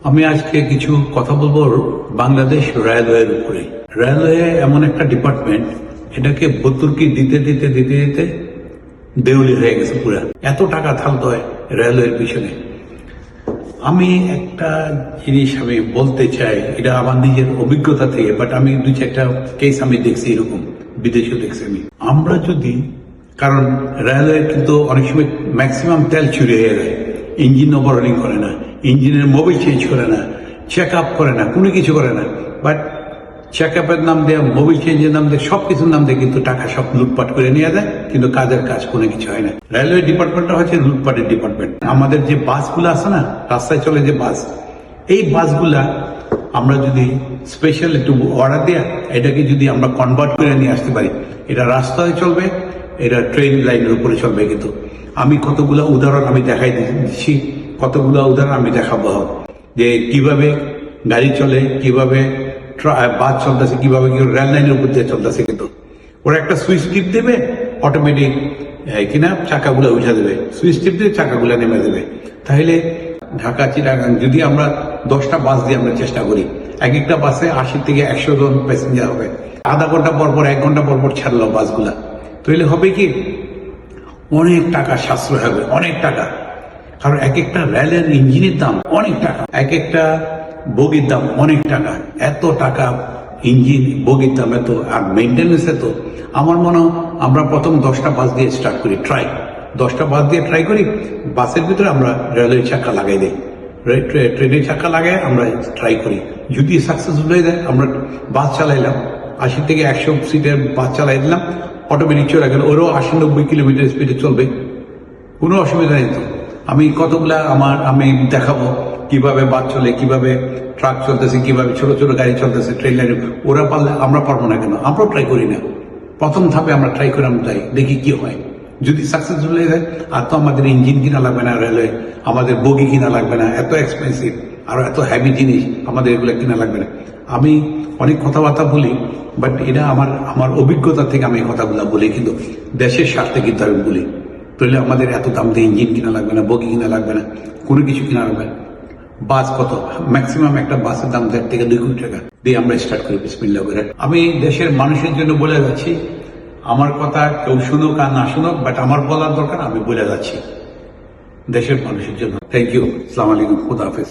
আমি আজকে কিছু কথা বলবো বাংলাদেশ রেলওয়ের উপরে। রেলওয়ে এমন একটা ডিপার্টমেন্ট, এটাকে ভর্তুকি দিতে দিতে দিতে দিতে দেউলি হয়ে গেছে পুরা। এত টাকা ঢালতে হয় রেলওয়ের পিছনে। আমি একটা জিনিস আমি বলতে চাই, এটা আমার নিজের অভিজ্ঞতা থেকে, বাট আমি দুই চারটা কেস আমি দেখছি, এরকম বিদেশেও দেখছি আমি। আমরা যদি, কারণ রেলওয়ে কিন্তু অনেক সময় ম্যাক্সিমাম তেল চুরি হয়ে যায়, ইঞ্জিন ওভারহোলিং করে না, ইঞ্জিনের মোবিল চেঞ্জ করে না, চেক আপ করে না, কোনো কিছু করে না। বাট চেক আপের নাম দিয়ে, মোবিল চেঞ্জের নাম দিয়ে, সবকিছুর নাম দিয়ে কিন্তু টাকা সব লুটপাট করে নিয়ে যায়, কিন্তু কাজের কাজ কোনো কিছু হয় না। রেলওয়ে ডিপার্টমেন্টটা হচ্ছে লুটপাটের ডিপার্টমেন্ট। আমাদের যে বাসগুলো আছে না, রাস্তায় চলে যে বাস, এই বাসগুলা আমরা যদি স্পেশাল একটু অর্ডার দেয়া, এটাকে যদি আমরা কনভার্ট করে নিয়ে আসতে পারি, এটা রাস্তায় চলবে, এটা ট্রেন লাইনের উপরে চলবে। কিন্তু আমি কতগুলো উদাহরণ আমি দেখাই দিচ্ছি, কতগুলো উদাহরণ আমি দেখাবো যে কিভাবে গাড়ি চলে, কিভাবে বাস চলতেছে, কিভাবে রেল লাইনের উপর দিয়ে চলতেছে। কিন্তু ওরা একটা সুইচ টিপ দেবে, অটোমেটিক কিনা চাকাগুলো উঠে দেবে, সুইচ টিপ দিয়ে চাকাগুলো নেমে দেবে। তাহলে ঢাকা চিটাগাং যদি আমরা 10টা বাস দিয়ে আমরা চেষ্টা করি, এক একটা বাসে 80 থেকে 100 জন প্যাসেঞ্জার হবে, আধা ঘন্টা পর পর 1 ঘন্টা পর পর ছাড়লো বাসগুলা, তাহলে হবে কি অনেক টাকা সাশ্রয় হবে, অনেক টাকা। কারণ এক একটা রেলের ইঞ্জিনের দাম অনেক টাকা, এক একটা বগির দাম অনেক টাকা। এত টাকা ইঞ্জিন, বগির দাম এত, আর মেনটেন্যান্স এত। আমার মনে হয় আমরা প্রথম 10টা বাস দিয়ে স্টার্ট করি, 10টা বাস দিয়ে ট্রাই করি। বাসের ভিতরে আমরা রেলওয়ে চাকা লাগাই দিই, ট্রেনের চাকা লাগাই আমরা ট্রাই করি। যদি সাকসেসফুল হয়ে যায়, আমরা বাস চালাইলাম, 80 থেকে 100 সিটের বাস চালাই দিলাম, অটোমেটিক চলে গেল, ওরও 80-90 কিলোমিটার স্পিডে চলবে, কোনো অসুবিধা নেই। তো আমি কতগুলা আমি দেখাবো কিভাবে বাস চলে, কিভাবে ট্রাক চলতেছে, কিভাবে ছোট ছোট গাড়ি চলতেছে ট্রেন লাইনে। ওরা পারলে আমরা পারবো না কেন? আমরাও ট্রাই করি না। প্রথম ধাপে আমরা ট্রাই করে তাই দেখি কি হয়। যদি সাকসেসফুল হয়ে যায়, আর তো আমাদের ইঞ্জিন কিনা লাগবে না, রেলওয়ে আমাদের বগি কিনা লাগবে না, এত এক্সপেন্সিভ আর এত হ্যাভি জিনিস আমাদের এগুলো কিনা লাগবে না। আমি অনেক কথাবার্তা বলি, বাট এটা আমার অভিজ্ঞতা থেকে আমি কথাগুলো বলি, কিন্তু দেশের স্বার্থে কিন্তু আমি বলি। তাহলে আমাদের এত দাম দিয়ে ইঞ্জিন কিনা লাগবে না, বগি কিনা লাগবে না, কোনো কিছু কিনা লাগবে না। বাস কত? ম্যাক্সিমাম একটা বাসের দাম 1.5 থেকে 2 কোটি টাকা দিয়ে আমরা স্টার্ট করি, বিসমিল্লাহ করে। আমি দেশের মানুষের জন্য বলে যাচ্ছি, আমার কথা কেউ শুনুক আর না শুনুক, বাট আমার বলার দরকার, আমি বলে যাচ্ছি দেশের মানুষের জন্য। থ্যাংক ইউ, আসসালামু আলাইকুম, খুদা হাফেজ।